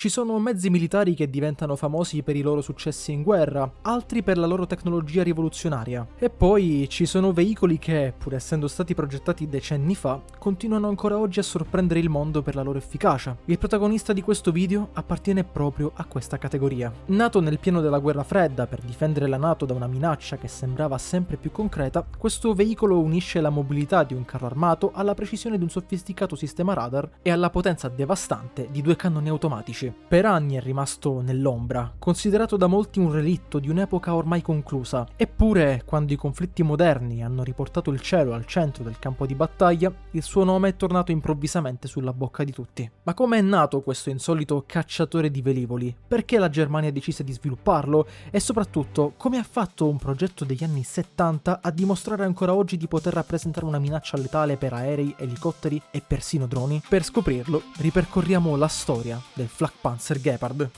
Ci sono mezzi militari che diventano famosi per i loro successi in guerra, altri per la loro tecnologia rivoluzionaria. E poi ci sono veicoli che, pur essendo stati progettati decenni fa, continuano ancora oggi a sorprendere il mondo per la loro efficacia. Il protagonista di questo video appartiene proprio a questa categoria. Nato nel pieno della guerra fredda per difendere la NATO da una minaccia che sembrava sempre più concreta, questo veicolo unisce la mobilità di un carro armato alla precisione di un sofisticato sistema radar e alla potenza devastante di 2 cannoni automatici. Per anni è rimasto nell'ombra, considerato da molti un relitto di un'epoca ormai conclusa, eppure quando i conflitti moderni hanno riportato il cielo al centro del campo di battaglia, il suo nome è tornato improvvisamente sulla bocca di tutti. Ma come è nato questo insolito cacciatore di velivoli? Perché la Germania decise di svilupparlo? E soprattutto, come ha fatto un progetto degli anni 70 a dimostrare ancora oggi di poter rappresentare una minaccia letale per aerei, elicotteri e persino droni? Per scoprirlo, ripercorriamo la storia del Flakpanzer Gepard.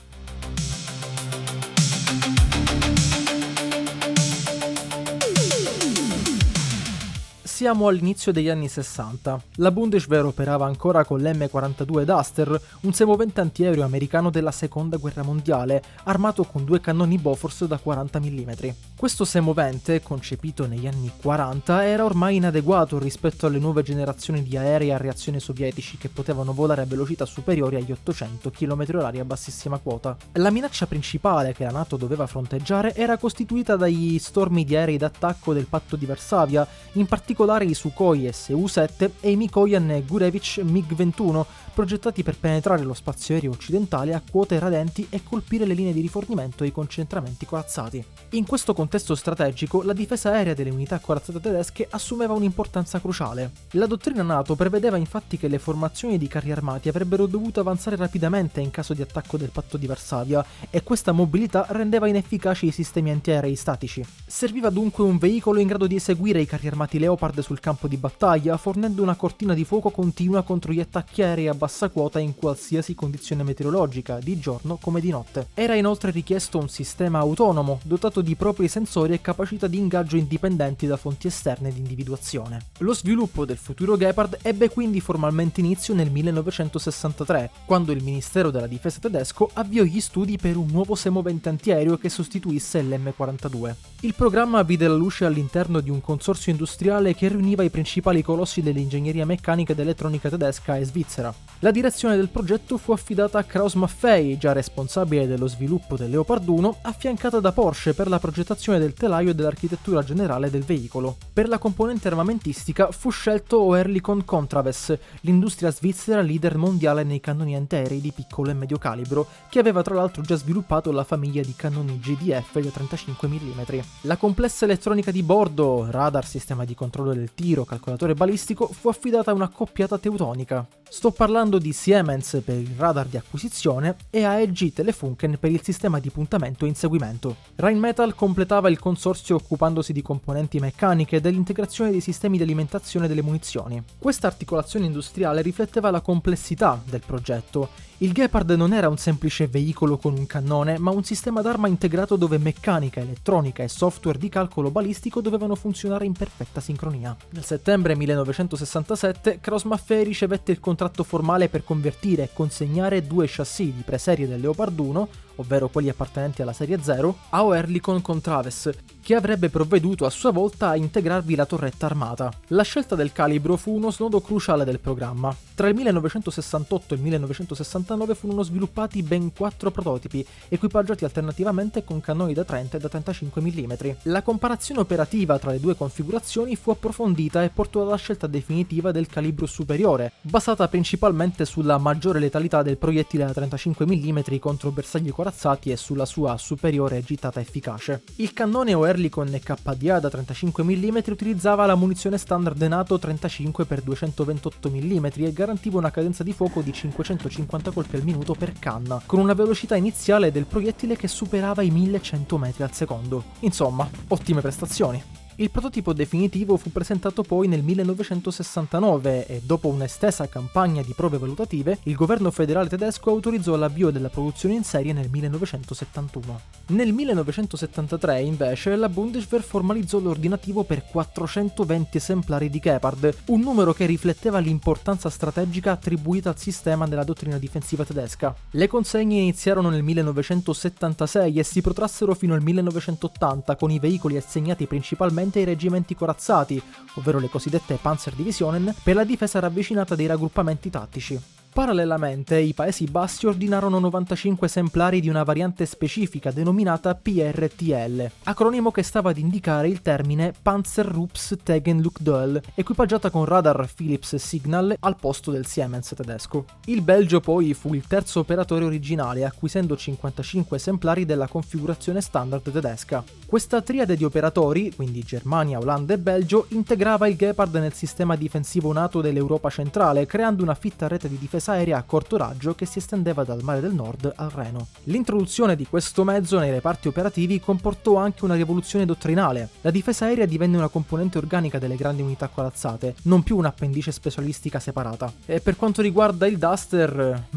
Siamo all'inizio degli anni 60. La Bundeswehr operava ancora con l'M42 Duster, un semovente antiaereo americano della seconda guerra mondiale, armato con 2 cannoni Bofors da 40 mm. Questo semovente, concepito negli anni 40, era ormai inadeguato rispetto alle nuove generazioni di aerei a reazione sovietici che potevano volare a velocità superiori agli 800 km/h a bassissima quota. La minaccia principale che la NATO doveva fronteggiare era costituita dagli stormi di aerei d'attacco del Patto di Varsavia, in particolare i Sukhoi Su-7 e i Mikoyan Gurevich MiG-21, progettati per penetrare lo spazio aereo occidentale a quote radenti e colpire le linee di rifornimento e i concentramenti corazzati. In questo contesto strategico, la difesa aerea delle unità corazzate tedesche assumeva un'importanza cruciale. La dottrina NATO prevedeva infatti che le formazioni di carri armati avrebbero dovuto avanzare rapidamente in caso di attacco del Patto di Varsavia, e questa mobilità rendeva inefficaci i sistemi antiaerei statici. Serviva dunque un veicolo in grado di eseguire i carri armati Leopard sul campo di battaglia, fornendo una cortina di fuoco continua contro gli attacchi aerei a bassa quota in qualsiasi condizione meteorologica, di giorno come di notte. Era inoltre richiesto un sistema autonomo, dotato di propri sensori e capacità di ingaggio indipendenti da fonti esterne di individuazione. Lo sviluppo del futuro Gepard ebbe quindi formalmente inizio nel 1963, quando il Ministero della Difesa tedesco avviò gli studi per un nuovo semovente antiaereo che sostituisse l'M42. Il programma vide la luce all'interno di un consorzio industriale che riuniva i principali colossi dell'ingegneria meccanica ed elettronica tedesca e svizzera. La direzione del progetto fu affidata a Krauss-Maffei, già responsabile dello sviluppo del Leopard 1, affiancata da Porsche per la progettazione del telaio e dell'architettura generale del veicolo. Per la componente armamentistica fu scelto Oerlikon Contraves, l'industria svizzera leader mondiale nei cannoni antiaerei di piccolo e medio calibro, che aveva tra l'altro già sviluppato la famiglia di cannoni GDF da 35 mm. La complessa elettronica di bordo, radar, sistema di controllo del tiro, calcolatore balistico, fu affidata a una coppiata teutonica. Sto parlando di Siemens per il radar di acquisizione e AEG Telefunken per il sistema di puntamento e inseguimento. Rheinmetall completava il consorzio occupandosi di componenti meccaniche e dell'integrazione dei sistemi di alimentazione delle munizioni. Questa articolazione industriale rifletteva la complessità del progetto. Il Gepard non era un semplice veicolo con un cannone, ma un sistema d'arma integrato dove meccanica, elettronica e software di calcolo balistico dovevano funzionare in perfetta sincronia. Nel settembre 1967, Krauss-Maffei ricevette il contratto formale per convertire e consegnare 2 chassis di preserie del Leopard 1, ovvero quelli appartenenti alla serie 0, a Oerlikon Contraves, che avrebbe provveduto a sua volta a integrarvi la torretta armata. La scelta del calibro fu uno snodo cruciale del programma. Tra il 1968 e il 1969 furono sviluppati ben 4 prototipi, equipaggiati alternativamente con cannoni da 30 e da 35 mm. La comparazione operativa tra le 2 configurazioni fu approfondita e portò alla scelta definitiva del calibro superiore, basata principalmente sulla maggiore letalità del proiettile da 35 mm contro bersagli corazzati e sulla sua superiore gittata efficace. Il cannone Oerlikon KDA da 35 mm utilizzava la munizione standard NATO 35x228 mm e garantiva una cadenza di fuoco di 550 colpi al minuto per canna, con una velocità iniziale del proiettile che superava i 1100 metri al secondo. Insomma, ottime prestazioni. Il prototipo definitivo fu presentato poi nel 1969 e dopo un'estesa campagna di prove valutative, il governo federale tedesco autorizzò l'avvio della produzione in serie nel 1971. Nel 1973, invece, la Bundeswehr formalizzò l'ordinativo per 420 esemplari di Gepard, un numero che rifletteva l'importanza strategica attribuita al sistema nella dottrina difensiva tedesca. Le consegne iniziarono nel 1976 e si protrassero fino al 1980, con i veicoli assegnati principalmente ai reggimenti corazzati, ovvero le cosiddette Panzerdivisionen, per la difesa ravvicinata dei raggruppamenti tattici. Parallelamente, i Paesi Bassi ordinarono 95 esemplari di una variante specifica denominata PRTL, acronimo che stava ad indicare il termine Panzerruppstegenlukduell, equipaggiata con radar Philips Signal al posto del Siemens tedesco. Il Belgio poi fu il terzo operatore originale, acquisendo 55 esemplari della configurazione standard tedesca. Questa triade di operatori, quindi Germania, Olanda e Belgio, integrava il Gepard nel sistema difensivo NATO dell'Europa centrale, creando una fitta rete di difesa aerea a corto raggio che si estendeva dal Mare del Nord al Reno. L'introduzione di questo mezzo nei reparti operativi comportò anche una rivoluzione dottrinale. La difesa aerea divenne una componente organica delle grandi unità corazzate, non più un'appendice specialistica separata. E per quanto riguarda il Duster,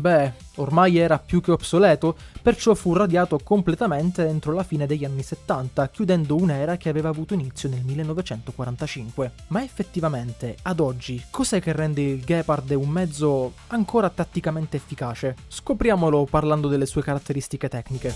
ormai era più che obsoleto, perciò fu radiato completamente entro la fine degli anni 70, chiudendo un'era che aveva avuto inizio nel 1945. Ma effettivamente, ad oggi, cos'è che rende il Gepard un mezzo ancora tatticamente efficace? Scopriamolo parlando delle sue caratteristiche tecniche.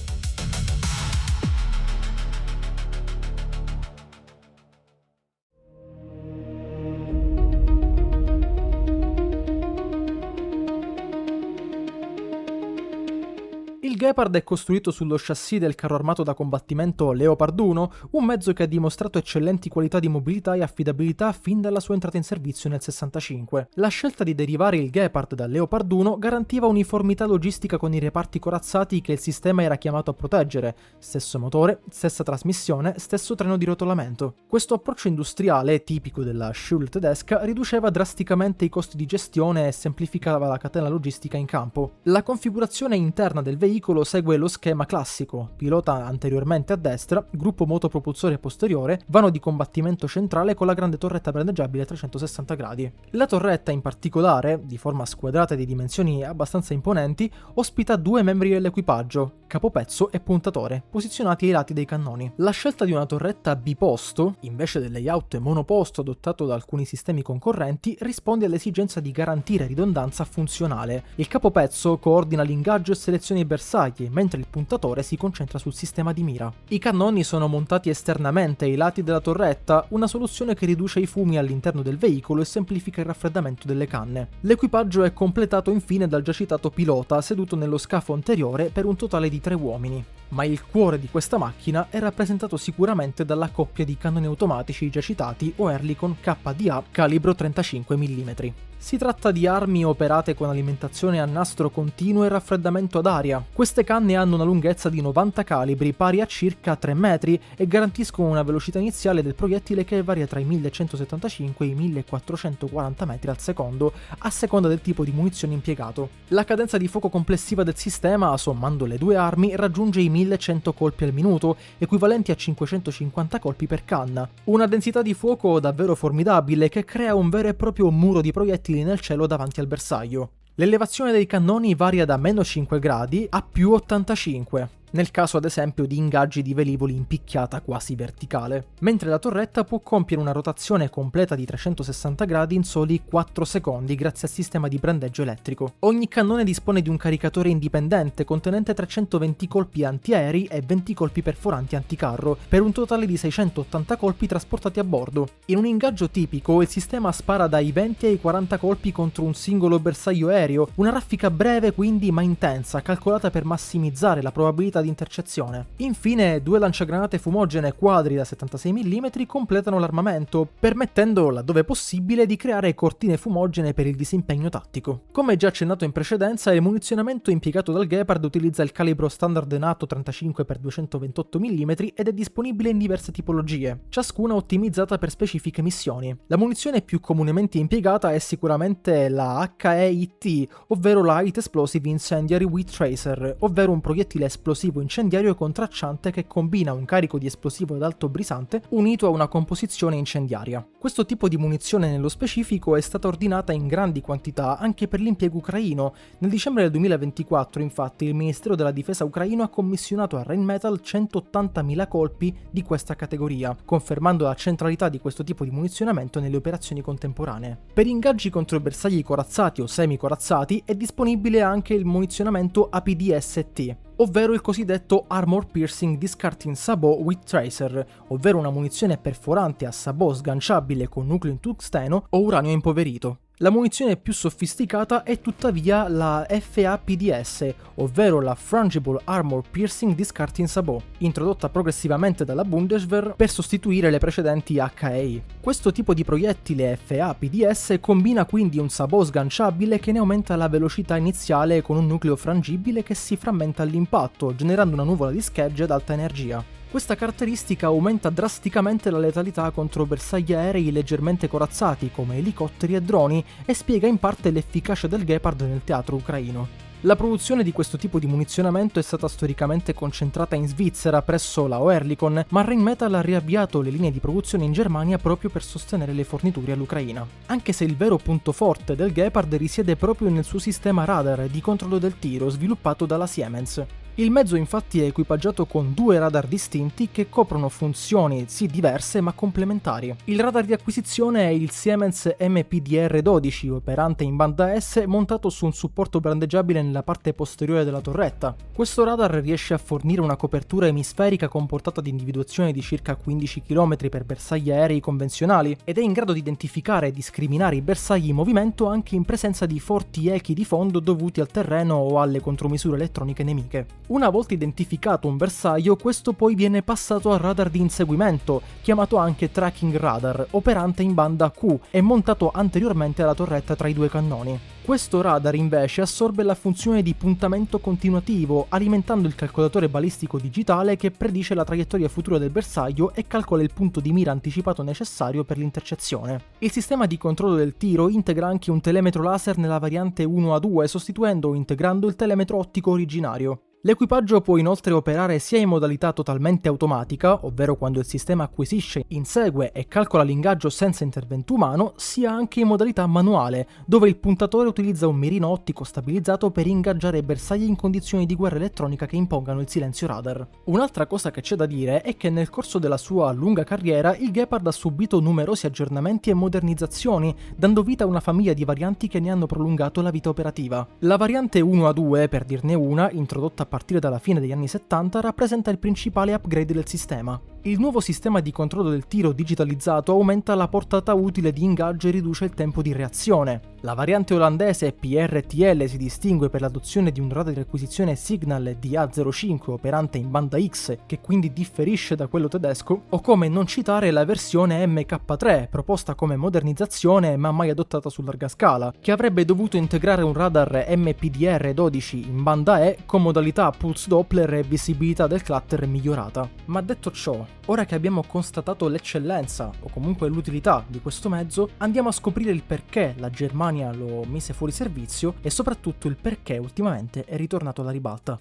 Il Gepard è costruito sullo chassis del carro armato da combattimento Leopard 1, un mezzo che ha dimostrato eccellenti qualità di mobilità e affidabilità fin dalla sua entrata in servizio nel 65. La scelta di derivare il Gepard dal Leopard 1 garantiva uniformità logistica con i reparti corazzati che il sistema era chiamato a proteggere: stesso motore, stessa trasmissione, stesso treno di rotolamento. Questo approccio industriale, tipico della Schule tedesca, riduceva drasticamente i costi di gestione e semplificava la catena logistica in campo. La configurazione interna del veicolo segue lo schema classico: pilota anteriormente a destra, gruppo motopropulsore posteriore, vano di combattimento centrale con la grande torretta brandeggiabile a 360 gradi. La torretta in particolare, di forma squadrata e di dimensioni abbastanza imponenti, ospita due membri dell'equipaggio, capopezzo e puntatore, posizionati ai lati dei cannoni. La scelta di una torretta biposto, invece del layout monoposto adottato da alcuni sistemi concorrenti, risponde all'esigenza di garantire ridondanza funzionale. Il capopezzo coordina l'ingaggio e seleziona i bersagli, mentre il puntatore si concentra sul sistema di mira. I cannoni sono montati esternamente ai lati della torretta, una soluzione che riduce i fumi all'interno del veicolo e semplifica il raffreddamento delle canne. L'equipaggio è completato infine dal già citato pilota, seduto nello scafo anteriore per un totale di 3 uomini. Ma il cuore di questa macchina è rappresentato sicuramente dalla coppia di cannoni automatici già citati Oerlikon KDA calibro 35 mm. Si tratta di armi operate con alimentazione a nastro continuo e raffreddamento ad aria. Queste canne hanno una lunghezza di 90 calibri, pari a circa 3 metri, e garantiscono una velocità iniziale del proiettile che varia tra i 1175 e i 1440 metri al secondo, a seconda del tipo di munizione impiegato. La cadenza di fuoco complessiva del sistema, sommando le due armi, raggiunge i 1100 colpi al minuto, equivalenti a 550 colpi per canna. Una densità di fuoco davvero formidabile che crea un vero e proprio muro di proiettili nel cielo davanti al bersaglio. L'elevazione dei cannoni varia da -5 gradi a +85. nel caso ad esempio di ingaggi di velivoli in picchiata quasi verticale, mentre la torretta può compiere una rotazione completa di 360 gradi in soli 4 secondi grazie al sistema di brandeggio elettrico. Ogni cannone dispone di un caricatore indipendente contenente 320 colpi antiaerei e 20 colpi perforanti anticarro, per un totale di 680 colpi trasportati a bordo. In un ingaggio tipico il sistema spara dai 20 ai 40 colpi contro un singolo bersaglio aereo, una raffica breve quindi ma intensa, calcolata per massimizzare la probabilità di intercezione. Infine, 2 lanciagranate fumogene quadri da 76 mm completano l'armamento, permettendo, laddove possibile, di creare cortine fumogene per il disimpegno tattico. Come già accennato in precedenza, il munizionamento impiegato dal Gepard utilizza il calibro standard NATO 35x228 mm ed è disponibile in diverse tipologie, ciascuna ottimizzata per specifiche missioni. La munizione più comunemente impiegata è sicuramente la HEIT, ovvero la High Explosive Incendiary Wheat Tracer, ovvero un proiettile esplosivo esplosivo incendiario contracciante che combina un carico di esplosivo ad alto brisante unito a una composizione incendiaria. Questo tipo di munizione nello specifico è stata ordinata in grandi quantità anche per l'impiego ucraino. Nel dicembre del 2024, infatti, il Ministero della Difesa ucraino ha commissionato a Rheinmetall 180.000 colpi di questa categoria, confermando la centralità di questo tipo di munizionamento nelle operazioni contemporanee. Per ingaggi contro bersagli corazzati o semi-corazzati è disponibile anche il munizionamento APDST, ovvero il cosiddetto Armor Piercing Discarding Sabot with Tracer, ovvero una munizione perforante a sabot sganciabile con nucleo in tungsteno o uranio impoverito. La munizione più sofisticata è tuttavia la FAPDS, ovvero la Fungible Armor Piercing Discarding Sabot, introdotta progressivamente dalla Bundeswehr per sostituire le precedenti HE. Questo tipo di proiettile FAPDS combina quindi un sabot sganciabile che ne aumenta la velocità iniziale con un nucleo frangibile che si frammenta all'impatto, generando una nuvola di schegge ad alta energia. Questa caratteristica aumenta drasticamente la letalità contro bersagli aerei leggermente corazzati come elicotteri e droni e spiega in parte l'efficacia del Gepard nel teatro ucraino. La produzione di questo tipo di munizionamento è stata storicamente concentrata in Svizzera presso la Oerlikon, ma Rheinmetall ha riavviato le linee di produzione in Germania proprio per sostenere le forniture all'Ucraina. Anche se il vero punto forte del Gepard risiede proprio nel suo sistema radar di controllo del tiro sviluppato dalla Siemens. Il mezzo infatti è equipaggiato con 2 radar distinti che coprono funzioni sì diverse ma complementari. Il radar di acquisizione è il Siemens MPDR-12 operante in banda S montato su un supporto brandeggiabile nella parte posteriore della torretta. Questo radar riesce a fornire una copertura emisferica con portata di individuazione di circa 15 km per bersagli aerei convenzionali ed è in grado di identificare e discriminare i bersagli in movimento anche in presenza di forti echi di fondo dovuti al terreno o alle contromisure elettroniche nemiche. Una volta identificato un bersaglio, questo poi viene passato al radar di inseguimento, chiamato anche tracking radar, operante in banda Q e montato anteriormente alla torretta tra i 2 cannoni. Questo radar invece assorbe la funzione di puntamento continuativo, alimentando il calcolatore balistico digitale che predice la traiettoria futura del bersaglio e calcola il punto di mira anticipato necessario per l'intercezione. Il sistema di controllo del tiro integra anche un telemetro laser nella variante 1A2, sostituendo o integrando il telemetro ottico originario. L'equipaggio può inoltre operare sia in modalità totalmente automatica, ovvero quando il sistema acquisisce, insegue e calcola l'ingaggio senza intervento umano, sia anche in modalità manuale, dove il puntatore utilizza un mirino ottico stabilizzato per ingaggiare bersagli in condizioni di guerra elettronica che impongano il silenzio radar. Un'altra cosa che c'è da dire è che nel corso della sua lunga carriera il Gepard ha subito numerosi aggiornamenti e modernizzazioni, dando vita a una famiglia di varianti che ne hanno prolungato la vita operativa. La variante 1A2, per dirne una, introdotta a partire dalla fine degli anni 70, rappresenta il principale upgrade del sistema. Il nuovo sistema di controllo del tiro digitalizzato aumenta la portata utile di ingaggio e riduce il tempo di reazione. La variante olandese PRTL si distingue per l'adozione di un radar di acquisizione Signal DA05 operante in banda X, che quindi differisce da quello tedesco, o come non citare la versione MK3, proposta come modernizzazione ma mai adottata su larga scala, che avrebbe dovuto integrare un radar MPDR-12 in banda E con modalità pulse Doppler e visibilità del clutter migliorata. Ma detto ciò, ora che abbiamo constatato l'eccellenza o comunque l'utilità di questo mezzo, andiamo a scoprire il perché la Germania lo mise fuori servizio e soprattutto il perché ultimamente è ritornato alla ribalta.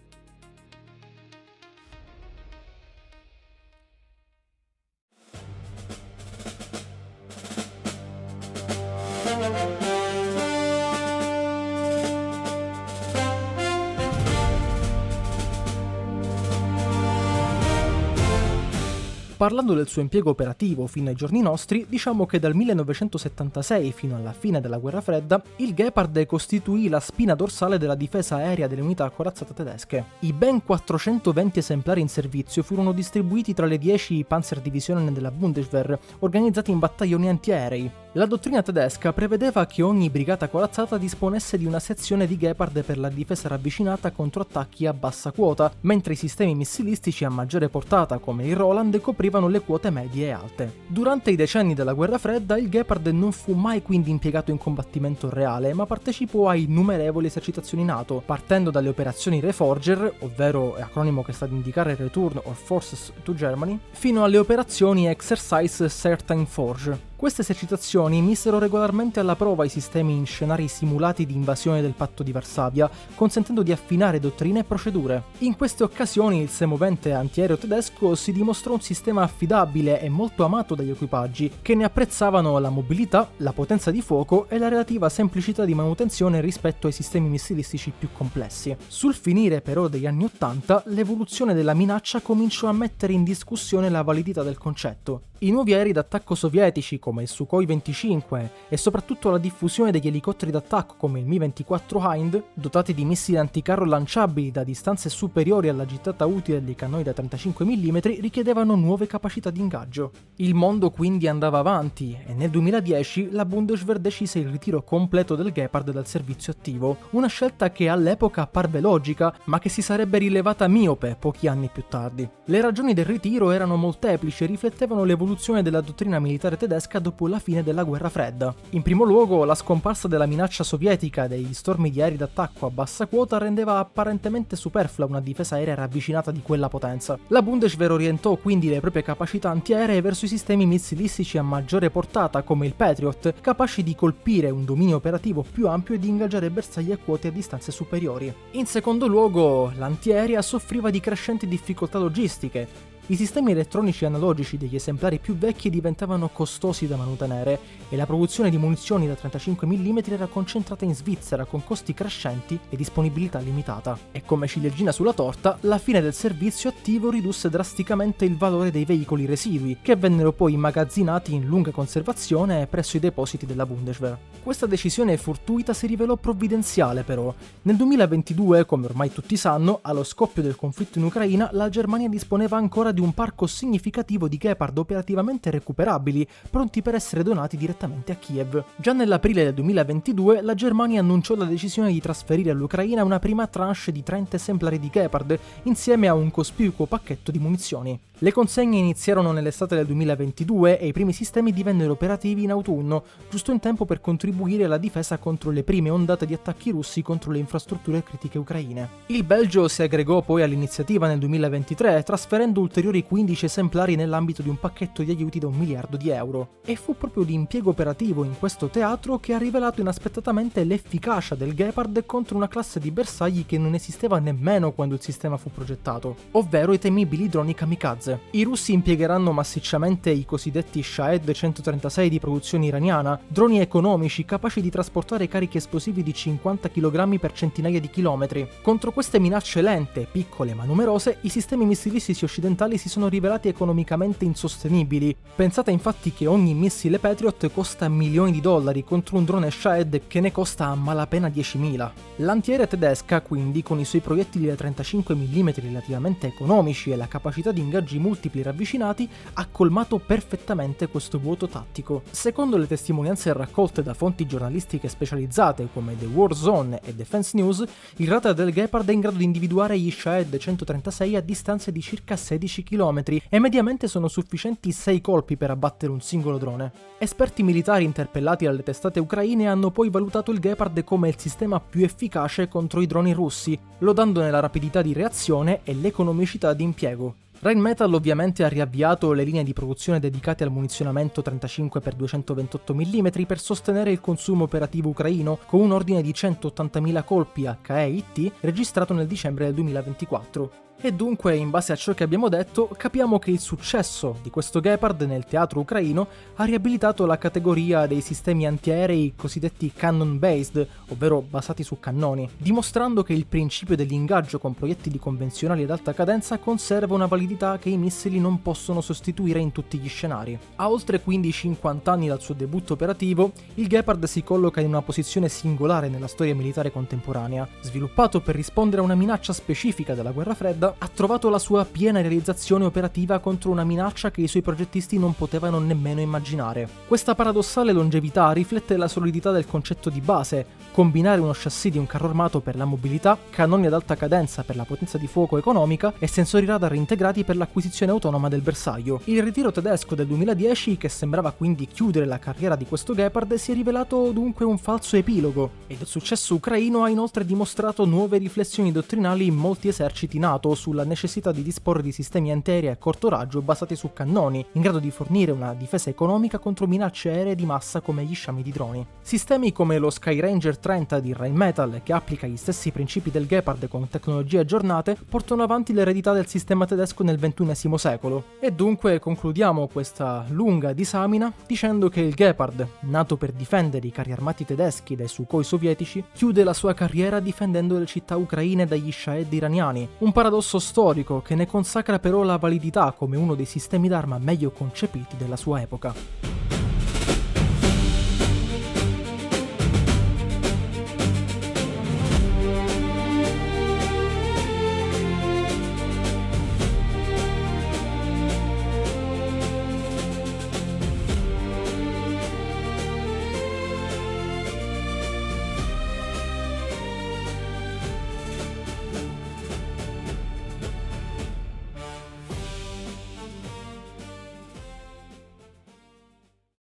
Parlando del suo impiego operativo fino ai giorni nostri, diciamo che dal 1976 fino alla fine della Guerra Fredda, il Gepard costituì la spina dorsale della difesa aerea delle unità corazzate tedesche. I ben 420 esemplari in servizio furono distribuiti tra le 10 Panzerdivisionen della Bundeswehr, organizzati in battaglioni antiaerei. La dottrina tedesca prevedeva che ogni brigata corazzata disponesse di una sezione di Gepard per la difesa ravvicinata contro attacchi a bassa quota, mentre i sistemi missilistici a maggiore portata, come il Roland, coprivano le quote medie e alte. Durante i decenni della Guerra Fredda, il Gepard non fu mai quindi impiegato in combattimento reale, ma partecipò a innumerevoli esercitazioni NATO, partendo dalle operazioni Reforger, ovvero acronimo che sta ad indicare Return of Forces to Germany, fino alle operazioni Exercise Certain Forge. Queste esercitazioni misero regolarmente alla prova i sistemi in scenari simulati di invasione del patto di Varsavia, consentendo di affinare dottrine e procedure. In queste occasioni il semovente antiaereo tedesco si dimostrò un sistema affidabile e molto amato dagli equipaggi, che ne apprezzavano la mobilità, la potenza di fuoco e la relativa semplicità di manutenzione rispetto ai sistemi missilistici più complessi. Sul finire però degli anni '80, l'evoluzione della minaccia cominciò a mettere in discussione la validità del concetto. I nuovi aerei d'attacco sovietici come il Sukhoi 25 e soprattutto la diffusione degli elicotteri d'attacco come il Mi-24 Hind, dotati di missili anticarro lanciabili da distanze superiori alla gittata utile dei cannoni da 35 mm, richiedevano nuove capacità di ingaggio. Il mondo quindi andava avanti e nel 2010 la Bundeswehr decise il ritiro completo del Gepard dal servizio attivo, una scelta che all'epoca apparve logica, ma che si sarebbe rilevata miope pochi anni più tardi. Le ragioni del ritiro erano molteplici e riflettevano l'evoluzione della dottrina militare tedesca dopo la fine della guerra fredda. In primo luogo, la scomparsa della minaccia sovietica degli stormi di aerei d'attacco a bassa quota rendeva apparentemente superflua una difesa aerea ravvicinata di quella potenza. La Bundeswehr orientò quindi le proprie capacità antiaeree verso i sistemi missilistici a maggiore portata come il Patriot, capaci di colpire un dominio operativo più ampio e di ingaggiare bersagli a quote a distanze superiori. In secondo luogo, l'antiaerea soffriva di crescenti difficoltà logistiche. I sistemi elettronici analogici degli esemplari più vecchi diventavano costosi da mantenere e la produzione di munizioni da 35 mm era concentrata in Svizzera con costi crescenti e disponibilità limitata. E come ciliegina sulla torta, la fine del servizio attivo ridusse drasticamente il valore dei veicoli residui, che vennero poi immagazzinati in lunga conservazione presso i depositi della Bundeswehr. Questa decisione fortuita si rivelò provvidenziale però. Nel 2022, come ormai tutti sanno, allo scoppio del conflitto in Ucraina, la Germania disponeva ancora di un parco significativo di Gepard operativamente recuperabili, pronti per essere donati direttamente a Kiev. Già nell'aprile del 2022 la Germania annunciò la decisione di trasferire all'Ucraina una prima tranche di 30 esemplari di Gepard, insieme a un cospicuo pacchetto di munizioni. Le consegne iniziarono nell'estate del 2022 e i primi sistemi divennero operativi in autunno, giusto in tempo per contribuire alla difesa contro le prime ondate di attacchi russi contro le infrastrutture critiche ucraine. Il Belgio si aggregò poi all'iniziativa nel 2023, trasferendo ulteriori 15 esemplari nell'ambito di un pacchetto di aiuti da €1 miliardo. E fu proprio l'impiego operativo in questo teatro che ha rivelato inaspettatamente l'efficacia del Gepard contro una classe di bersagli che non esisteva nemmeno quando il sistema fu progettato, ovvero i temibili droni kamikaze. I russi impiegheranno massicciamente i cosiddetti Shahed 136 di produzione iraniana, droni economici capaci di trasportare carichi esplosivi di 50 kg per centinaia di chilometri. Contro queste minacce lente, piccole ma numerose, i sistemi missilistici occidentali si sono rivelati economicamente insostenibili. Pensate infatti che ogni missile Patriot costa milioni di dollari contro un drone Shahed che ne costa a malapena 10.000. L'antiaerea tedesca, quindi, con i suoi proiettili da 35 mm relativamente economici e la capacità di ingaggi multipli ravvicinati, ha colmato perfettamente questo vuoto tattico. Secondo le testimonianze raccolte da fonti giornalistiche specializzate come The War Zone e Defense News, il radar del Gepard è in grado di individuare gli Shahed 136 a distanze di circa 16 km e mediamente sono sufficienti 6 colpi per abbattere un singolo drone. Esperti militari interpellati dalle testate ucraine hanno poi valutato il Gepard come il sistema più efficace contro i droni russi, lodandone la rapidità di reazione e l'economicità di impiego. Rheinmetall ovviamente ha riavviato le linee di produzione dedicate al munizionamento 35x228 mm per sostenere il consumo operativo ucraino, con un ordine di 180.000 colpi HE-IT registrato nel dicembre del 2024. E dunque, in base a ciò che abbiamo detto, capiamo che il successo di questo Gepard nel teatro ucraino ha riabilitato la categoria dei sistemi antiaerei cosiddetti cannon-based, ovvero basati su cannoni, dimostrando che il principio dell'ingaggio con proiettili convenzionali ad alta cadenza conserva una validità che i missili non possono sostituire in tutti gli scenari. A oltre quindi 50 anni dal suo debutto operativo, il Gepard si colloca in una posizione singolare nella storia militare contemporanea. Sviluppato per rispondere a una minaccia specifica della guerra fredda, ha trovato la sua piena realizzazione operativa contro una minaccia che i suoi progettisti non potevano nemmeno immaginare. Questa paradossale longevità riflette la solidità del concetto di base: combinare uno chassis di un carro armato per la mobilità, cannoni ad alta cadenza per la potenza di fuoco economica e sensori radar integrati impiegati per l'acquisizione autonoma del bersaglio. Il ritiro tedesco del 2010, che sembrava quindi chiudere la carriera di questo Gepard, si è rivelato dunque un falso epilogo, ed il successo ucraino ha inoltre dimostrato nuove riflessioni dottrinali in molti eserciti NATO sulla necessità di disporre di sistemi antiaerei a corto raggio basati su cannoni, in grado di fornire una difesa economica contro minacce aeree di massa come gli sciami di droni. Sistemi come lo Skyranger 30 di Rheinmetall, che applica gli stessi principi del Gepard con tecnologie aggiornate, portano avanti l'eredità del sistema tedesco nel XXI secolo. E dunque concludiamo questa lunga disamina dicendo che il Gepard, nato per difendere i carri armati tedeschi dai Sukhoi sovietici, chiude la sua carriera difendendo le città ucraine dagli Shahed iraniani, un paradosso storico che ne consacra però la validità come uno dei sistemi d'arma meglio concepiti della sua epoca.